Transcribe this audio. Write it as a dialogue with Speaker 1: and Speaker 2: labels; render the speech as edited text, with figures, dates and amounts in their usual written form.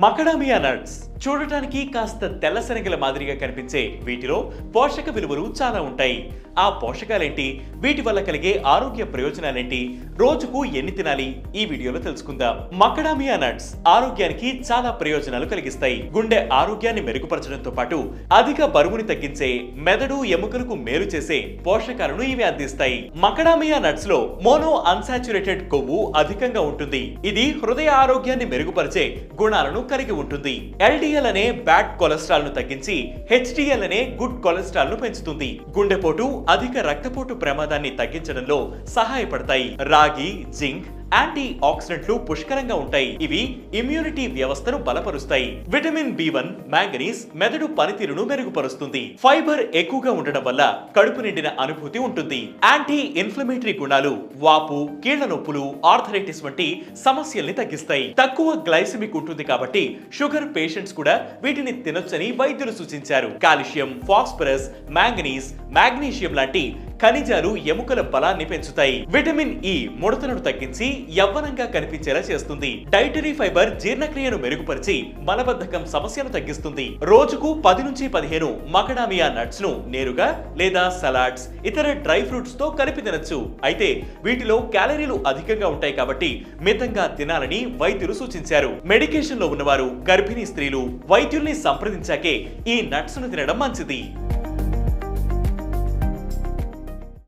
Speaker 1: మకడామియా nuts చూడటానికి కాస్త తెల్ల శనగల మాదిరిగా కనిపించే వీటిలో పోషక విలువలు చాలా ఉంటాయి. ఆ పోషకాలేంటి, వీటి వల్ల కలిగే ఆరోగ్య ప్రయోజనాలేంటి, రోజుకు ఎన్ని తినాలి, ఈ వీడియోలో తెలుసుకుందాం. మకడామియా నట్స్ ఆరోగ్యానికి చాలా ప్రయోజనాలు కలిగిస్తాయి. గుండె ఆరోగ్యాన్ని మెరుగుపరచడంతో పాటు అధిక బరువుని తగ్గించే, మెదడు ఎముకలకు మేలు చేసే పోషకాలను ఇవి అందిస్తాయి. మకడామియా నట్స్ లో మోనో అన్సాచురేటెడ్ కొవ్వు అధికంగా ఉంటుంది. ఇది హృదయ ఆరోగ్యాన్ని మెరుగుపరిచే గుణాలను కలిగి ఉంటుంది. LDL అనే బ్యాడ్ కొలెస్ట్రాల్ ను తగ్గించి HDL అనే గుడ్ కొలెస్ట్రాల్ ను పెంచుతుంది. గుండెపోటు, అధిక రక్తపోటు ప్రమాదాన్ని తగ్గించడంలో సహాయపడతాయి. రాగి, జింక్, యాంటీ ఆక్సిడెంట్లు పుష్కలంగా ఉంటాయి. ఇవి ఇమ్యూనిటీ వ్యవస్థను బలపరుస్తాయి. విటమిన్ B1, మ్యాంగనీస్ మెదడు పనితీరును మెరుగుపరుస్తుంది. ఫైబర్ ఎక్కువగా ఉండడం వల్ల కడుపు నిండిన అనుభూతి ఉంటుంది. యాంటీ ఇన్ఫ్లమేటరీ గుణాలు వాపు, కీళ్ల నొప్పులు, ఆర్థరైటిస్ వంటి సమస్యల్ని తగ్గిస్తాయి. తక్కువ గ్లైసెమిక్ ఉంటుంది కాబట్టి షుగర్ పేషెంట్స్ కూడా వీటిని తినొచ్చని వైద్యులు సూచించారు. కాల్షియం, ఫాస్ఫరస్, మ్యాంగనీస్, మాగ్నీషియం లాంటి ఖనిజాలు ఎముకల బలాన్ని పెంచుతాయి. విటమిన్ E ముడతలను తగ్గించి యవ్వనంగా కనిపించేలా చేస్తుంది. డైటరీ ఫైబర్ జీర్ణక్రియను మెరుగుపరిచి మలబద్ధకం సమస్యను తగ్గిస్తుంది. రోజుకు 10 నుంచి 15 మకడామియా నట్స్ ను నేరుగా లేదా సలాడ్స్, ఇతర డ్రై ఫ్రూట్స్ తో కలిపి తినచ్చు. అయితే వీటిలో క్యాలరీలు అధికంగా ఉంటాయి కాబట్టి మితంగా తినాలని వైద్యులు సూచించారు. మెడికేషన్ లో ఉన్నవారు, గర్భిణీ స్త్రీలు వైద్యుల్ని సంప్రదించాకే ఈ నట్స్ ను తినడం మంచిది.